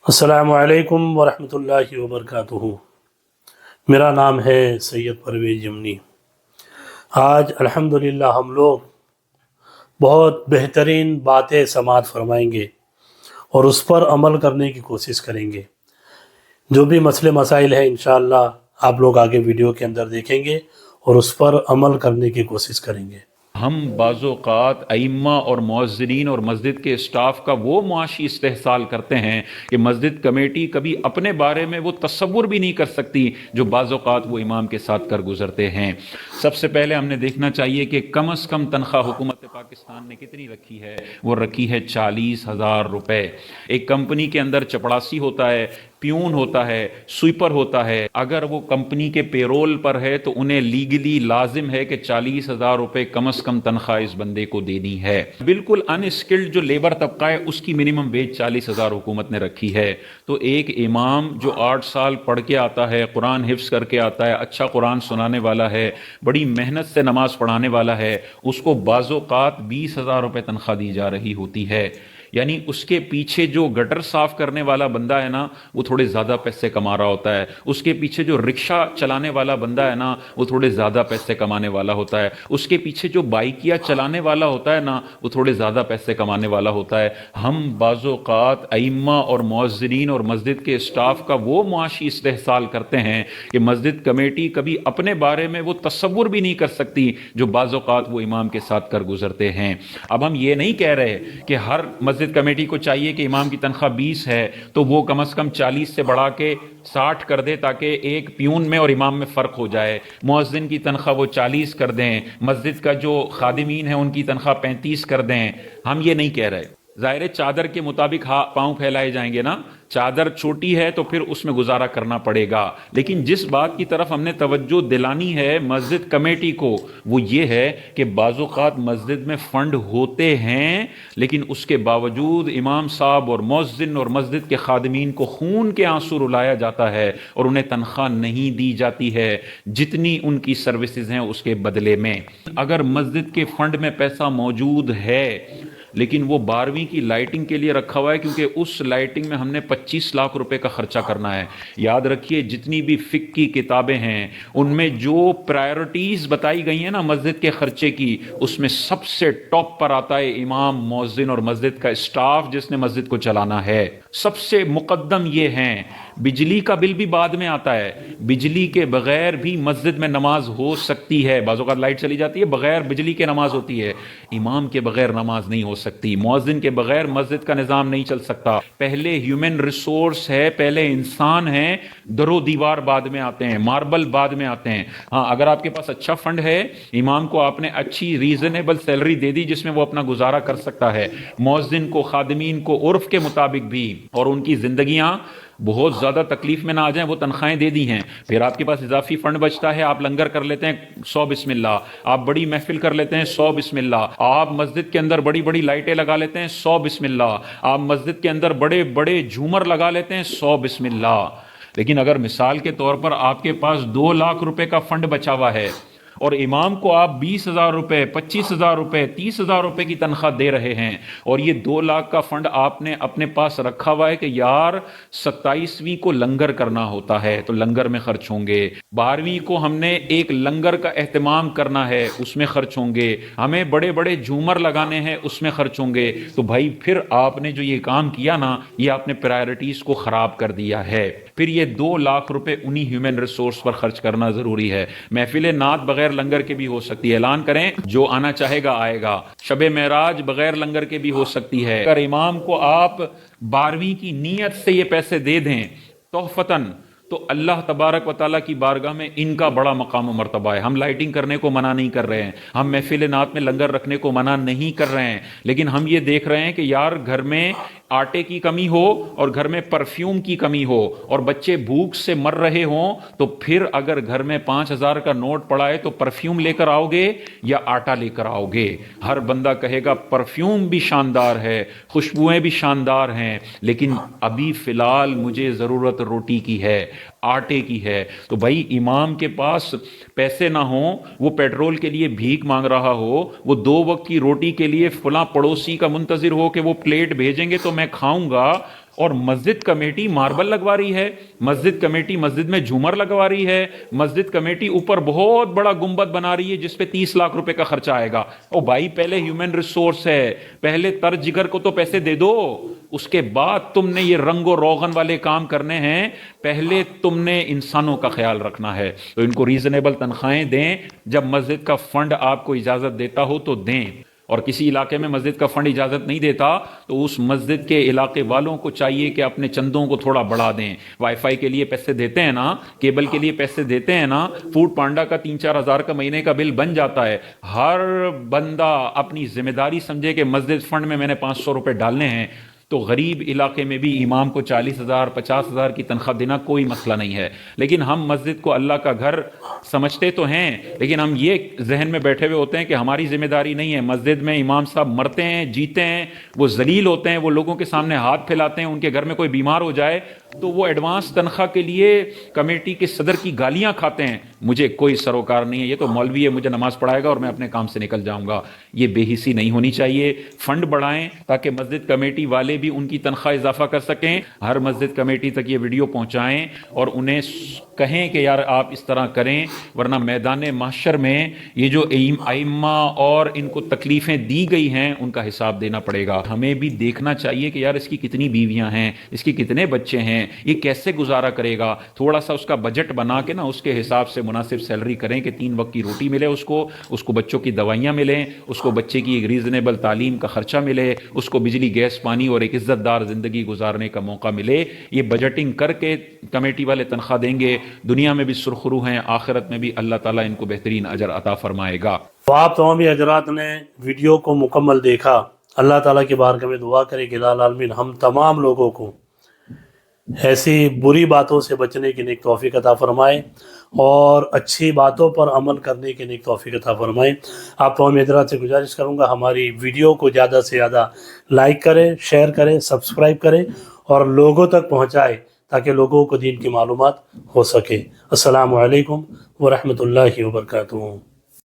السلام علیکم ورحمۃ اللہ وبرکاتہ۔ میرا نام ہے سید پرویز یمنی۔ آج الحمدللہ ہم لوگ بہت بہترین باتیں سماعت فرمائیں گے اور اس پر عمل کرنے کی کوشش کریں گے۔ جو بھی مسئلے مسائل ہیں انشاءاللہ آپ لوگ آگے ویڈیو کے اندر دیکھیں گے اور اس پر عمل کرنے کی کوشش کریں گے۔ ہم بعض اوقات ائمہ اور مؤذرین اور مسجد کے اسٹاف کا وہ معاشی استحصال کرتے ہیں کہ مسجد کمیٹی کبھی اپنے بارے میں وہ تصور بھی نہیں کر سکتی جو بعض اوقات وہ امام کے ساتھ کر گزرتے ہیں۔ سب سے پہلے ہم نے دیکھنا چاہیے کہ کم از کم تنخواہ حکومت پاکستان نے کتنی رکھی ہے؟ وہ رکھی ہے 40,000 روپے۔ ایک کمپنی کے اندر چپڑاسی ہوتا ہے، پیون ہوتا ہے، سویپر ہوتا ہے، اگر وہ کمپنی کے پیرول پر ہے تو انہیں لیگلی لازم ہے کہ 40,000 روپے کم از کم تنخواہ اس بندے کو دینی ہے۔ بالکل ان اسکلڈ جو لیبر طبقہ ہے اس کی منیمم ویج 40,000 حکومت نے رکھی ہے۔ تو ایک امام جو 8 سال پڑھ کے آتا ہے، قرآن حفظ کر کے آتا ہے، اچھا قرآن سنانے والا ہے، بڑی محنت سے نماز پڑھانے والا ہے، اس کو بعض اوقات 20,000 روپے تنخواہ دی جا رہی ہوتی ہے۔ یعنی اس کے پیچھے جو گٹر صاف کرنے والا بندہ ہے نا وہ تھوڑے زیادہ پیسے کما رہا ہوتا ہے، اس کے پیچھے جو رکشہ چلانے والا بندہ ہے نا وہ تھوڑے زیادہ پیسے کمانے والا ہوتا ہے، اس کے پیچھے جو بائکیا چلانے والا ہوتا ہے نا وہ تھوڑے زیادہ پیسے کمانے والا ہوتا ہے۔ ہم بعض اوقات ائمہ اور مؤذرین اور مسجد کے اسٹاف کا وہ معاشی استحصال کرتے ہیں کہ مسجد کمیٹی کبھی اپنے بارے میں وہ تصور بھی نہیں کر سکتی جو بعض اوقات وہ امام کے ساتھ کر گزرتے ہیں۔ اب ہم یہ نہیں کہہ رہے کہ ہر مسجد کمیٹی کو چاہیے کہ امام کی تنخواہ 20 ہے تو وہ کم از کم 40 سے بڑھا کے 60 کر دے تاکہ ایک پیون میں اور امام میں فرق ہو جائے۔ مؤذن کی تنخواہ وہ 40 کر دیں، مسجد کا جو خادمین ہیں ان کی تنخواہ 35 کر دیں۔ ہم یہ نہیں کہہ رہے۔ ظاہر چادر کے مطابق پاؤں پھیلائے جائیں گے نا، چادر چھوٹی ہے تو پھر اس میں گزارا کرنا پڑے گا، لیکن جس بات کی طرف ہم نے توجہ دلانی ہے مسجد کمیٹی کو وہ یہ ہے کہ بعض اوقات مسجد میں فنڈ ہوتے ہیں لیکن اس کے باوجود امام صاحب اور مؤذن اور مسجد کے خادمین کو خون کے آنسو رلایا جاتا ہے اور انہیں تنخواہ نہیں دی جاتی ہے جتنی ان کی سروسز ہیں اس کے بدلے میں۔ اگر مسجد کے فنڈ میں پیسہ موجود ہے لیکن وہ 12ویں کی لائٹنگ کے لیے رکھا ہوا ہے کیونکہ اس لائٹنگ میں ہم نے 25 لاکھ روپے کا خرچہ کرنا ہے۔ یاد رکھیے جتنی بھی فقہ کی کتابیں ہیں ان میں جو پرائیورٹیز بتائی گئی ہیں نا مسجد کے خرچے کی، اس میں سب سے ٹاپ پر آتا ہے امام، مؤذن اور مسجد کا اسٹاف جس نے مسجد کو چلانا ہے۔ سب سے مقدم یہ ہیں۔ بجلی کا بل بھی بعد میں آتا ہے، بجلی کے بغیر بھی مسجد میں نماز ہو سکتی ہے، بعض اوقات لائٹ چلی جاتی ہے بغیر بجلی کے نماز ہوتی ہے، امام کے بغیر نماز نہیں ہو سکتی، مؤذن کے بغیر مسجد کا نظام نہیں چل سکتا۔ پہلے ہیومن ریسورس ہے، پہلے انسان ہیں، در و دیوار بعد میں آتے ہیں، ماربل بعد میں آتے ہیں۔ ہاں اگر آپ کے پاس اچھا فنڈ ہے، امام کو آپ نے اچھی ریزنیبل سیلری دے دی جس میں وہ اپنا گزارا کر سکتا ہے، مؤذن کو، خادمین کو عرف کے مطابق بھی، اور ان کی زندگیاں بہت زیادہ تکلیف میں نہ آ جائیں، وہ تنخواہیں دے دی ہیں، پھر آپ کے پاس اضافی فنڈ بچتا ہے، آپ لنگر کر لیتے ہیں 100 بسم اللہ، آپ بڑی محفل کر لیتے ہیں 100 بسم اللہ، آپ مسجد کے اندر بڑی بڑی لائٹیں لگا لیتے ہیں 100 بسم اللہ، آپ مسجد کے اندر بڑے بڑے جھومر لگا لیتے ہیں 100 بسم اللہ۔ لیکن اگر مثال کے طور پر آپ کے پاس 2 لاکھ روپے کا فنڈ بچا ہوا ہے اور امام کو آپ 20,000 روپے، 25,000 روپے، 30,000 روپے کی تنخواہ دے رہے ہیں اور یہ 2 لاکھ کا فنڈ آپ نے اپنے پاس رکھا ہوا ہے کہ یار 27ویں کو لنگر کرنا ہوتا ہے تو لنگر میں خرچ ہوں گے، 12ویں کو ہم نے ایک لنگر کا اہتمام کرنا ہے اس میں خرچ ہوں گے، ہمیں بڑے بڑے جھومر لگانے ہیں اس میں خرچ ہوں گے، تو بھائی پھر آپ نے جو یہ کام کیا نا یہ آپ نے پرائرٹیز کو خراب کر دیا ہے۔ پھر یہ 2 لاکھ روپے انہی ہیومن ریسورس پر خرچ کرنا ضروری ہے۔ محفل نعت بغیر لنگر کے بھی ہو سکتی ہے، اعلان کریں جو آنا چاہے گا آئے گا۔ شب معراج بغیر لنگر کے بھی ہو سکتی ہے۔ اگر امام کو آپ 12ویں کی نیت سے یہ پیسے دے دیں تحفتاً تو اللہ تبارک و تعالیٰ کی بارگاہ میں ان کا بڑا مقام و مرتبہ ہے۔ ہم لائٹنگ کرنے کو منع نہیں کر رہے ہیں، ہم محفل نعت میں لنگر رکھنے کو منع نہیں کر رہے ہیں، لیکن ہم یہ دیکھ رہے ہیں کہ یار گھر میں آٹے کی کمی ہو اور گھر میں پرفیوم کی کمی ہو اور بچے بھوک سے مر رہے ہوں تو پھر اگر گھر میں 5,000 کا نوٹ پڑا ہے تو پرفیوم لے کر آؤ گے یا آٹا لے کر آؤ گے؟ ہر بندہ کہے گا پرفیوم بھی شاندار ہے، خوشبوئیں بھی شاندار ہیں، لیکن ابھی فی الحال مجھے ضرورت روٹی کی ہے، آٹے کی ہے۔ تو بھائی امام کے پاس پیسے نہ ہوں، وہ پیٹرول کے لیے بھیک مانگ رہا ہو، وہ 2 وقت کی روٹی کے لیے فلاں پڑوسی کا منتظر ہو کہ وہ پلیٹ بھیجیں گے تو میں کھاؤں گا، اور مسجد کمیٹی ماربل لگوا رہی ہے، مسجد کمیٹی مسجد میں جھومر لگوا رہی ہے، مسجد کمیٹی اوپر بہت بڑا گنبد بنا رہی ہے جس پہ 30 لاکھ روپے کا خرچہ آئے گا۔ او بھائی، پہلے ہیومن ریسورس ہے، پہلے تر جگر کو تو پیسے دے دو، اس کے بعد تم نے یہ رنگ و روغن والے کام کرنے ہیں، پہلے تم نے انسانوں کا خیال رکھنا ہے۔ تو ان کو ریزنیبل تنخواہیں دیں، جب مسجد کا فنڈ آپ کو اجازت دیتا ہو تو دیں، اور کسی علاقے میں مسجد کا فنڈ اجازت نہیں دیتا تو اس مسجد کے علاقے والوں کو چاہیے کہ اپنے چندوں کو تھوڑا بڑھا دیں۔ وائی فائی کے لیے پیسے دیتے ہیں نا، کیبل کے لیے پیسے دیتے ہیں نا، فوڈ پانڈا کا 3-4 ہزار کا مہینے کا بل بن جاتا ہے۔ ہر بندہ اپنی ذمہ داری سمجھے کہ مسجد فنڈ میں نے 500 روپے ڈالنے ہیں، تو غریب علاقے میں بھی امام کو 40,000 50,000 کی تنخواہ دینا کوئی مسئلہ نہیں ہے۔ لیکن ہم مسجد کو اللہ کا گھر سمجھتے تو ہیں، لیکن ہم یہ ذہن میں بیٹھے ہوئے ہوتے ہیں کہ ہماری ذمہ داری نہیں ہے۔ مسجد میں امام صاحب مرتے ہیں، جیتے ہیں، وہ ذلیل ہوتے ہیں، وہ لوگوں کے سامنے ہاتھ پھیلاتے ہیں، ان کے گھر میں کوئی بیمار ہو جائے تو وہ ایڈوانس تنخواہ کے لیے کمیٹی کے صدر کی گالیاں کھاتے ہیں۔ مجھے کوئی سروکار نہیں ہے، یہ تو مولوی ہے، مجھے نماز پڑھائے گا اور میں اپنے کام سے نکل جاؤں گا۔ یہ بے حسی نہیں ہونی چاہیے۔ فنڈ بڑھائیں تاکہ مسجد کمیٹی والے بھی ان کی تنخواہ اضافہ کر سکیں۔ ہر مسجد کمیٹی تک یہ ویڈیو پہنچائیں اور انہیں کہیں کہ یار آپ اس طرح کریں، ورنہ میدان محشر میں یہ جو ائمہ اور ان کو تکلیفیں دی گئی ہیں ان کا حساب دینا پڑے گا۔ ہمیں بھی دیکھنا چاہیے کہ یار اس کی کتنی بیویاں ہیں، اس کی کتنے بچے ہیں، یہ کیسے گزارا کرے گا۔ تھوڑا سا اس کا بجٹ بنا کے نا اس کے حساب سے مناسب سیلری کریں کہ 3 وقت کی روٹی ملے، اس کو بچوں کی دوائیاں ملیں، اس کو بچے کی ایک ریزنیبل تعلیم کا خرچہ ملے، اس کو بجلی گیس پانی اور ایک عزت دار زندگی گزارنے کا موقع ملے۔ یہ بجٹنگ کر کے کمیٹی والے تنخواہ دیں گے، دنیا میں بھی سرخرو ہیں، آخرت میں بھی اللہ تعالیٰ ان کو بہترین اجر عطا فرمائے گا۔ تو آپ تمامی حضرات نے ویڈیو کو مکمل دیکھا۔ اللہ تعالیٰ کی بارگاہ میں دعا کرے کہ الہ العالمین ہم تمام لوگوں کو ایسی بری باتوں سے بچنے کی نیک توفیق عطا فرمائے اور اچھی باتوں پر عمل کرنے کی نیک توفیق عطا فرمائے۔ آپ تمام حضرات سے گزارش کروں گا ہماری ویڈیو کو زیادہ سے زیادہ لائک کریں، شیئر کریں، سبسکرائب کریں اور لوگوں تک پہنچائیں تاکہ لوگوں کو دین کی معلومات ہو سکے۔ السلام علیکم ورحمۃ اللہ وبرکاتہ۔